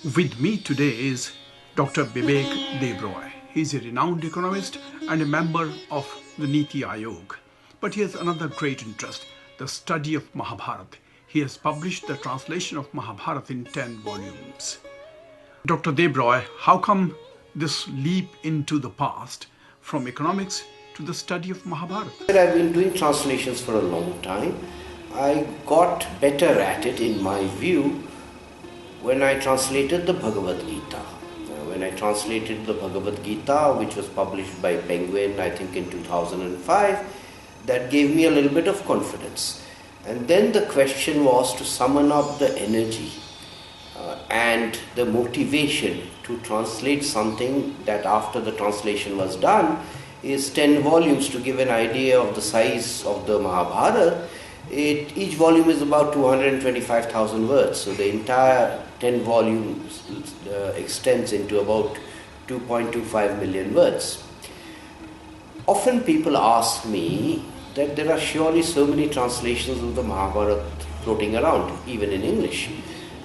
With me today is Dr. Bibek Debroy. He is a renowned economist and a member of the Niti Aayog. But he has another great interest, the study of Mahabharat. He has published the translation of Mahabharat in 10 volumes. Dr. Debroy, how come this leap into the past from economics to the study of Mahabharat? I've been doing translations for a long time. I got better at it, in my view, when I translated the Bhagavad Gita. When I translated the Bhagavad Gita, which was published by Penguin, I think in 2005, that gave me a little bit of confidence. And then the question was to summon up the energy and the motivation to translate something that after the translation was done is 10 volumes. To give an idea of the size of the Mahabharata, each volume is about 225,000 words. So the entire 10 volumes extends into about 2.25 million words. Often people ask me that there are surely so many translations of the Mahabharata floating around, even in English.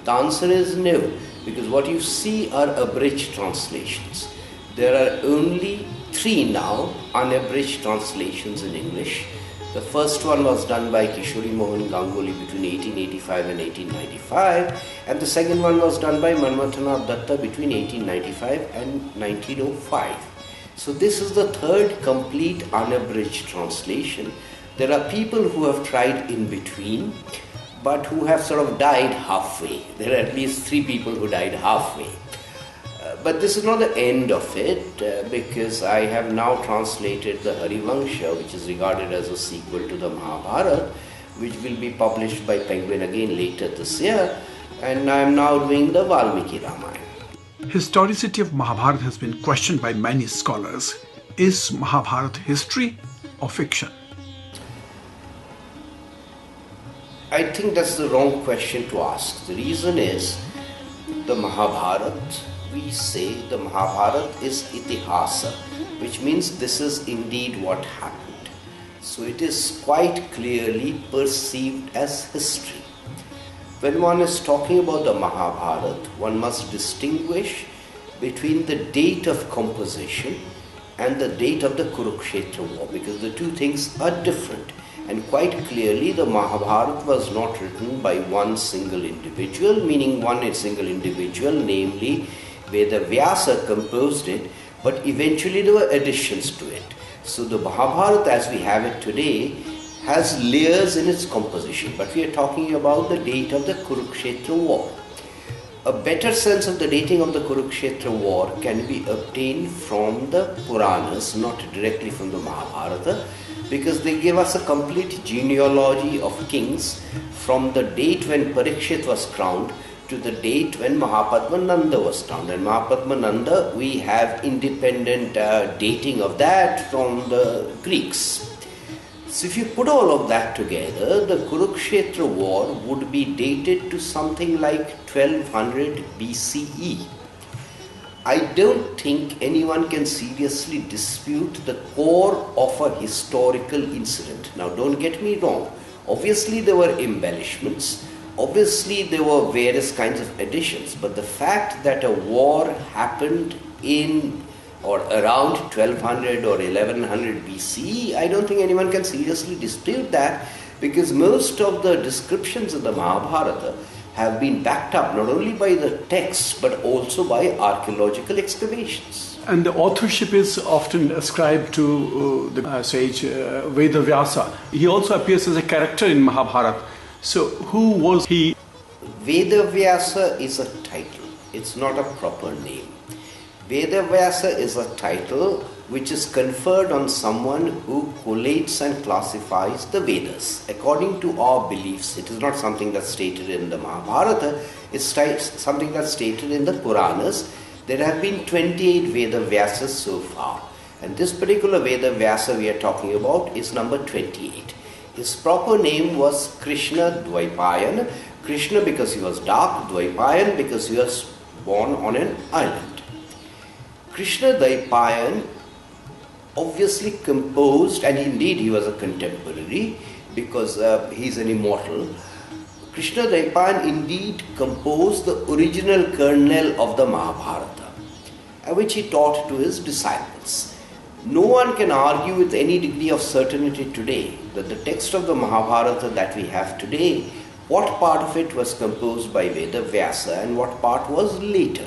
The answer is no, because what you see are abridged translations. There are only 3 now unabridged translations in English. The first one was done by Kishori Mohan Ganguly between 1885 and 1895, and the second one was done by Manmathanath Datta between 1895 and 1905. So this is the third complete unabridged translation. There are people who have tried in between, but who have sort of died halfway. There are at least 3 people who died halfway. But this is not the end of it, because I have now translated the Harivangsha, which is regarded as a sequel to the Mahabharata, which will be published by Penguin again later this year, and I am now doing the Valmiki Ramayana. Historicity of Mahabharat has been questioned by many scholars. Is Mahabharat history or fiction? I think that's the wrong question to ask. The reason is the Mahabharata, we say the Mahabharata is itihasa, which means this is indeed what happened. So it is quite clearly perceived as history. When one is talking about the Mahabharata, one must distinguish between the date of composition and the date of the Kurukshetra war, because the two things are different. And quite clearly the Mahabharata was not written by one single individual, meaning one single individual, namely Vyasa composed it, but eventually there were additions to it. So the Mahabharata as we have it today has layers in its composition, but we are talking about the date of the Kurukshetra war. A better sense of the dating of the Kurukshetra war can be obtained from the Puranas, not directly from the Mahabharata, because they give us a complete genealogy of kings from the date when Parikshit was crowned to the date when Mahapadmananda was crowned. And Mahapadmananda, we have independent dating of that from the Greeks. So if you put all of that together, the Kurukshetra war would be dated to something like 1200 BCE. I don't think anyone can seriously dispute the core of a historical incident. Now don't get me wrong. Obviously there were embellishments. Obviously there were various kinds of additions. But the fact that a war happened in or around 1200 or 1100 BCE, I don't think anyone can seriously dispute that, because most of the descriptions of the Mahabharata have been backed up not only by the texts but also by archaeological excavations. And the authorship is often ascribed to the sage Vyasa. He also appears as a character in Mahabharata. So who was he? Vyasa is a title. It's not a proper name. Vyasa is a title which is conferred on someone who collates and classifies the Vedas. According to our beliefs, it is not something that's stated in the Mahabharata, it's something that's stated in the Puranas. There have been 28 Vyasas so far, and this particular Vyasa we are talking about is number 28. His proper name was Krishna Dvaipayan. Krishna because he was dark, Dvaipayan because he was born on an island. Krishna Dvaipayan obviously composed, and indeed he was a contemporary because he's an immortal. Krishna Dvaipayan indeed composed the original kernel of the Mahabharata, which he taught to his disciples. No one can argue with any degree of certainty today that the text of the Mahabharata that we have today, what part of it was composed by Veda Vyasa and what part was later.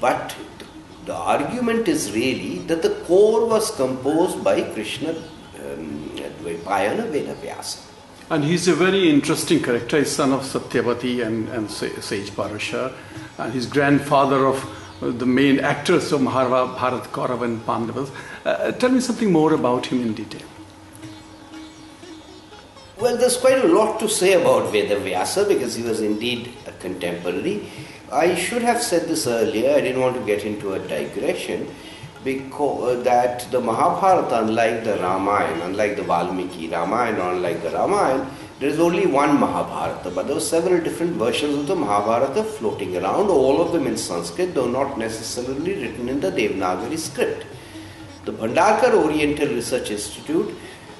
But the argument is really that the core was composed by Krishna Dvaipayana Veda Vyasa. And he's a very interesting character. He's son of Satyavati and Sage Parasha, and his grandfather of the main actors of Mahabharata, Kaurava and Pandavas. Tell me something more about him in detail. Well, there's quite a lot to say about Veda Vyasa because he was indeed a contemporary. I should have said this earlier. I didn't want to get into a digression, because that the Mahabharata, unlike the Ramayana, unlike the Valmiki Ramayana, unlike the Ramayana, there is only one Mahabharata, but there were several different versions of the Mahabharata floating around, all of them in Sanskrit, though not necessarily written in the Devanagari script. The Bhandarkar Oriental Research Institute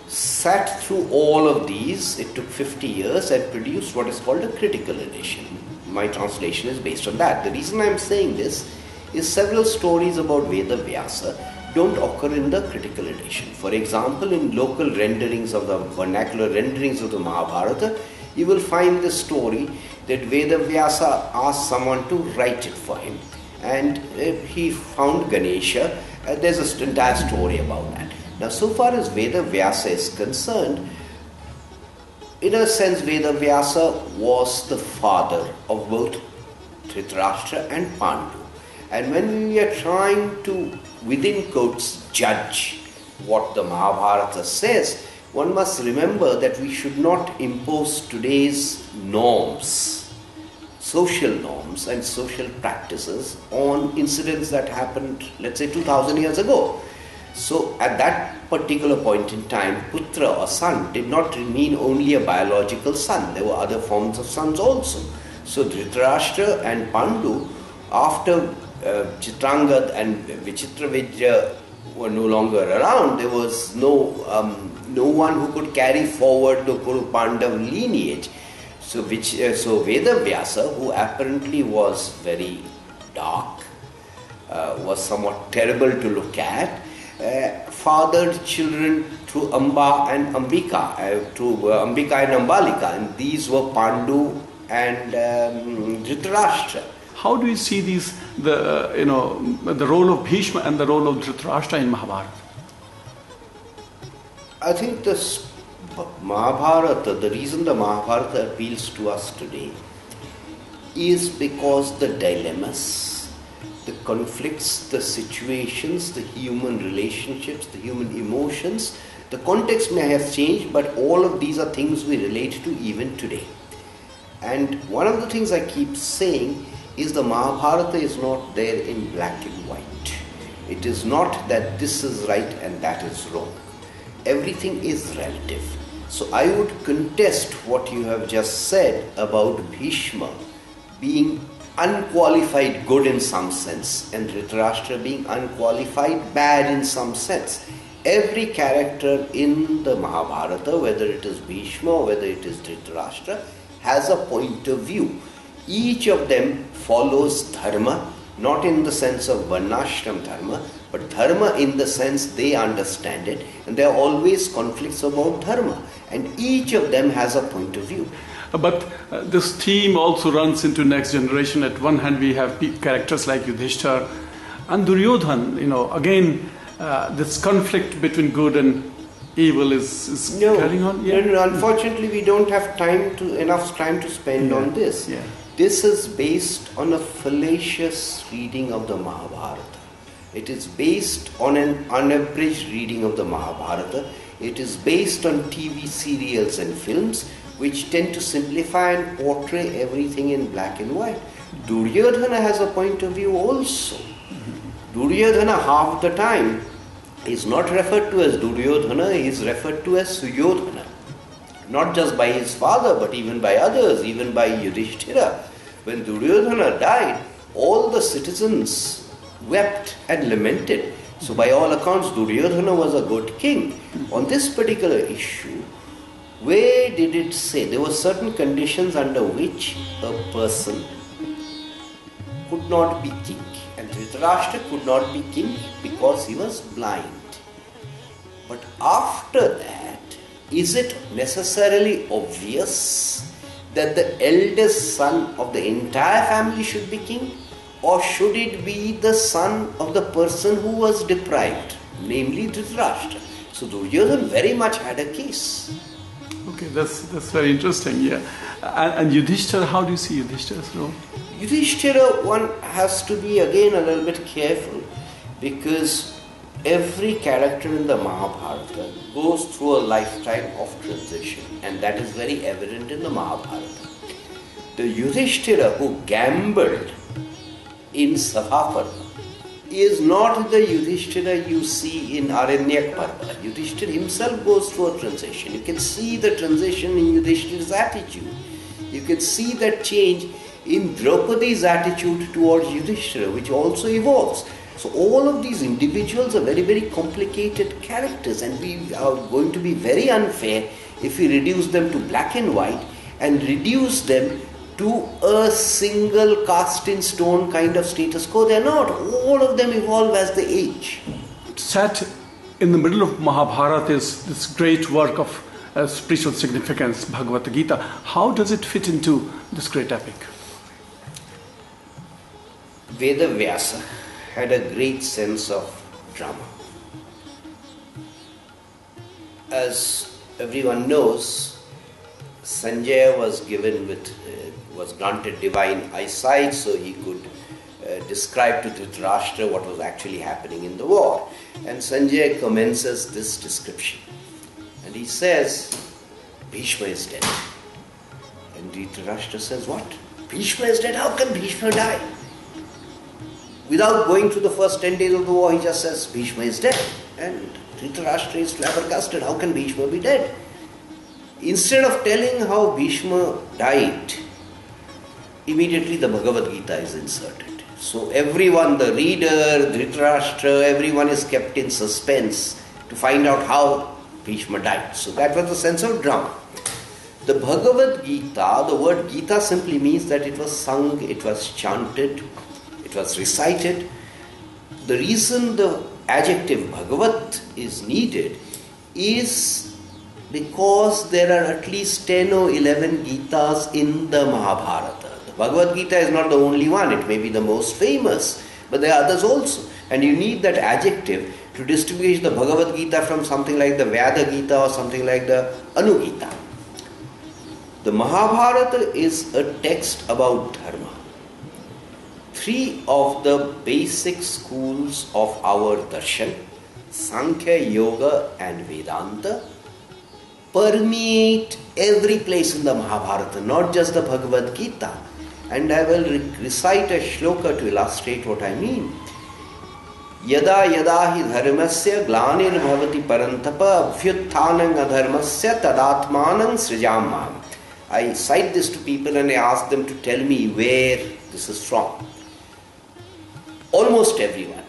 sat through all of these. It took 50 years and produced what is called a critical edition. My translation is based on that. The reason I am saying this is several stories about Veda Vyasa don't occur in the critical edition. For example, in local renderings of the vernacular renderings of the Mahabharata, you will find the story that Veda Vyasa asked someone to write it for him. And he found Ganesha. There's an entire story about that. Now, so far as Veda Vyasa is concerned, in a sense, Veda Vyasa was the father of both Dhritarashtra and Pandu. And when we are trying to, within quotes, judge what the Mahabharata says, one must remember that we should not impose today's norms, social norms and social practices on incidents that happened, let's say, 2000 years ago. So at that particular point in time, putra or son did not mean only a biological son. There were other forms of sons also. So Dhritarashtra and Pandu, after Chitrangad and Vichitravijaya were no longer around, there was no one who could carry forward the Kuru Pandav lineage. So Veda Vyasa, who apparently was very dark, was somewhat terrible to look at, fathered children through Amba and Ambika, through Ambika and Ambalika, and these were Pandu and Dhritarashtra. How do you see these, the role of Bhishma and the role of Dhritarashtra in Mahabharata? I think this Mahabharata, the reason the Mahabharata appeals to us today is because the dilemmas, the conflicts, the situations, the human relationships, the human emotions, the context may have changed, but all of these are things we relate to even today. And one of the things I keep saying is the Mahabharata is not there in black and white. It is not that this is right and that is wrong. Everything is relative. So I would contest what you have just said about Bhishma being unqualified good in some sense and Dhritarashtra being unqualified bad in some sense. Every character in the Mahabharata, whether it is Bhishma or whether it is Dhritarashtra, has a point of view. Each of them follows Dharma, not in the sense of Varnashram Dharma, but Dharma in the sense they understand it, and there are always conflicts about Dharma, and each of them has a point of view. But this theme also runs into next generation. At one hand, we have characters like Yudishthir and Duryodhan. Again, this conflict between good and evil is carrying on. Yeah. No, unfortunately, we don't have enough time to spend on this. Yeah. This is based on a fallacious reading of the Mahabharata. It is based on an unabridged reading of the Mahabharata. It is based on TV serials and films which tend to simplify and portray everything in black and white. Duryodhana has a point of view also. Duryodhana half the time is not referred to as Duryodhana, he is referred to as Suyodhana. Not just by his father, but even by others, even by Yudishthira. When Duryodhana died, all the citizens wept and lamented. So by all accounts, Duryodhana was a good king. On this particular issue, where did it say there were certain conditions under which a person could not be king? And Dhritarashtra could not be king because he was blind. But after that, is it necessarily obvious that the eldest son of the entire family should be king? Or should it be the son of the person who was deprived, namely Dhritarashtra? So Duryodhana very much had a case. Okay, that's very interesting, yeah. And Yudishthira, how do you see Yudishthira's role? Yudishthira, one has to be again a little bit careful, because every character in the Mahabharata goes through a lifetime of transition, and that is very evident in the Mahabharata. The Yudishthira who gambled in Sabha Parva is not the Yudishthira you see in Aranyak Parva. Yudishthira himself goes through a transition. You can see the transition in Yudishthira's attitude. You can see that change in Draupadi's attitude towards Yudishthira, which also evolves. So all of these individuals are very, very complicated characters, and we are going to be very unfair if we reduce them to black and white and reduce them to a single cast in stone kind of status quo. They are not. All of them evolve as they age. Set in the middle of Mahabharata is this great work of spiritual significance, Bhagavad Gita. How does it fit into this great epic? Veda Vyasa had a great sense of drama. As everyone knows, Sanjaya was granted divine eyesight, so he could describe to Dhritarashtra what was actually happening in the war. And Sanjaya commences this description. And he says, Bhishma is dead. And Dhritarashtra says, what? Bhishma is dead? How can Bhishma die? Without going through the first 10 days of the war, he just says, Bhishma is dead. And Dhritarashtra is flabbergasted. How can Bhishma be dead? Instead of telling how Bhishma died, immediately the Bhagavad Gita is inserted. So everyone, the reader, Dhritarashtra, everyone is kept in suspense to find out how Bhishma died. So that was the sense of drama. The Bhagavad Gita, the word Gita simply means that it was sung, it was chanted, it was recited. The reason the adjective Bhagavat is needed is because there are at least 10 or 11 Gitas in the Mahabharata. The Bhagavad Gita is not the only one, it may be the most famous, but there are others also. And you need that adjective to distinguish the Bhagavad Gita from something like the Vyasa Gita or something like the Anugita. The Mahabharata is a text about Dharma. Three of the basic schools of our darshan, Sankhya, Yoga and Vedanta, permeate every place in the Mahabharata, not just the Bhagavad Gita. And I will recite a shloka to illustrate what I mean. Yada yada hi dharmasya glanir bhavati parantapa abhyutthanang adharmasya tadatmanang srijamam. I cite this to people and I ask them to tell me where this is from. Almost everyone.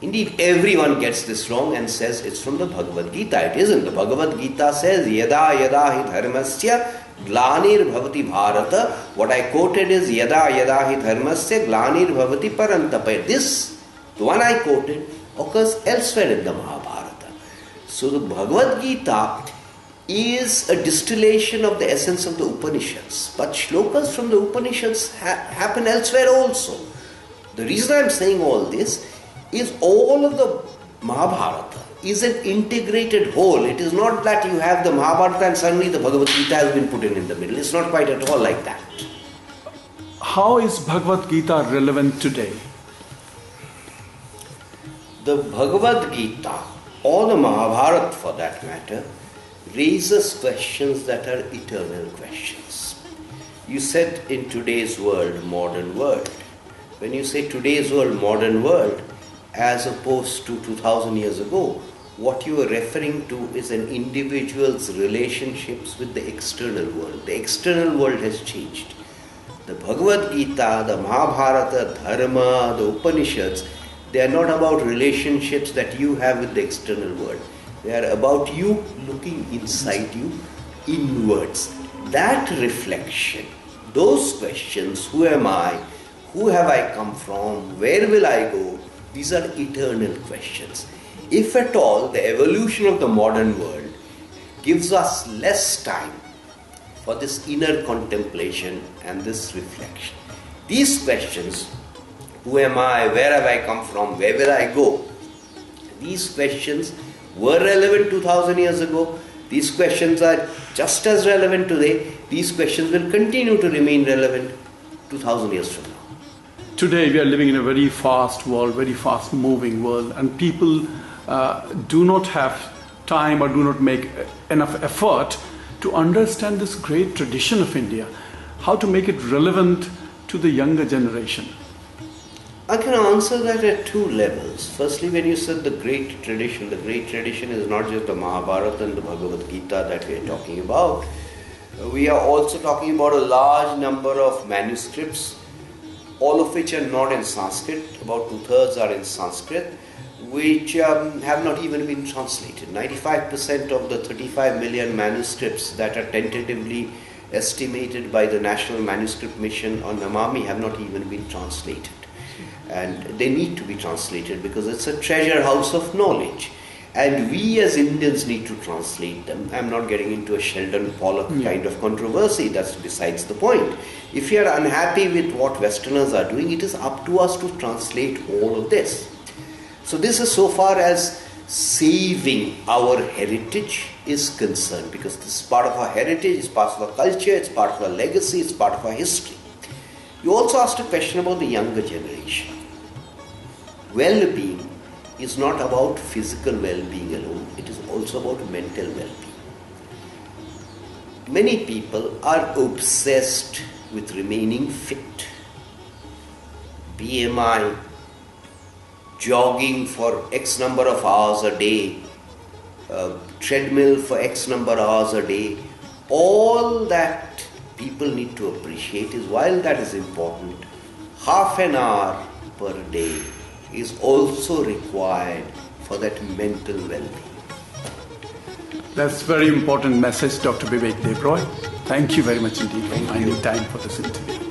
Indeed, everyone gets this wrong and says it's from the Bhagavad Gita. It isn't. The Bhagavad Gita says, Yada yada hi dharmasya glanir bhavati bharata. What I quoted is, Yada yada hi dharmasya glanir bhavati parantapa. This, the one I quoted, occurs elsewhere in the Mahabharata. So the Bhagavad Gita is a distillation of the essence of the Upanishads. But shlokas from the Upanishads happen elsewhere also. The reason I am saying all this is all of the Mahabharata is an integrated whole. It is not that you have the Mahabharata and suddenly the Bhagavad Gita has been put in the middle. It's not quite at all like that. How is Bhagavad Gita relevant today? The Bhagavad Gita, or the Mahabharata for that matter, raises questions that are eternal questions. You said in today's world, modern world. When you say today's world, modern world, as opposed to 2000 years ago, what you are referring to is an individual's relationships with the external world. The external world has changed. The Bhagavad Gita, the Mahabharata, Dharma, the Upanishads, they are not about relationships that you have with the external world. They are about you looking inside you, inwards. That reflection, those questions, who am I, who have I come from, where will I go, these are eternal questions. If at all the evolution of the modern world gives us less time for this inner contemplation and this reflection, these questions, who am I, where have I come from, where will I go, these questions were relevant 2000 years ago. These questions are just as relevant today. These questions will continue to remain relevant 2000 years from now. Today we are living in a very fast world, very fast moving world, and people do not have time or do not make enough effort to understand this great tradition of India, how to make it relevant to the younger generation. I can answer that at two levels. Firstly, when you said the great tradition is not just the Mahabharata and the Bhagavad Gita that we are talking about. We are also talking about a large number of manuscripts, all of which are not in Sanskrit. About 2/3 are in Sanskrit, which have not even been translated. 95% of the 35 million manuscripts that are tentatively estimated by the National Manuscript Mission on Namami have not even been translated. And they need to be translated because it's a treasure house of knowledge. And we as Indians need to translate them. I'm not getting into a Sheldon Pollock kind of controversy, that's besides the point. If you are unhappy with what Westerners are doing, it is up to us to translate all of this. So this is so far as saving our heritage is concerned, because this is part of our heritage, it's part of our culture, it's part of our legacy, it's part of our history. You also asked a question about the younger generation. Well-being is not about physical well-being alone, it is also about mental well-being. Many people are obsessed with remaining fit. BMI, jogging for X number of hours a day, treadmill for X number of hours a day, all that people need to appreciate is, while that is important, half an hour per day is also required for that mental well-being. That's a very important message, Dr. Bibek Debroy. Thank you very much indeed for finding time for this interview.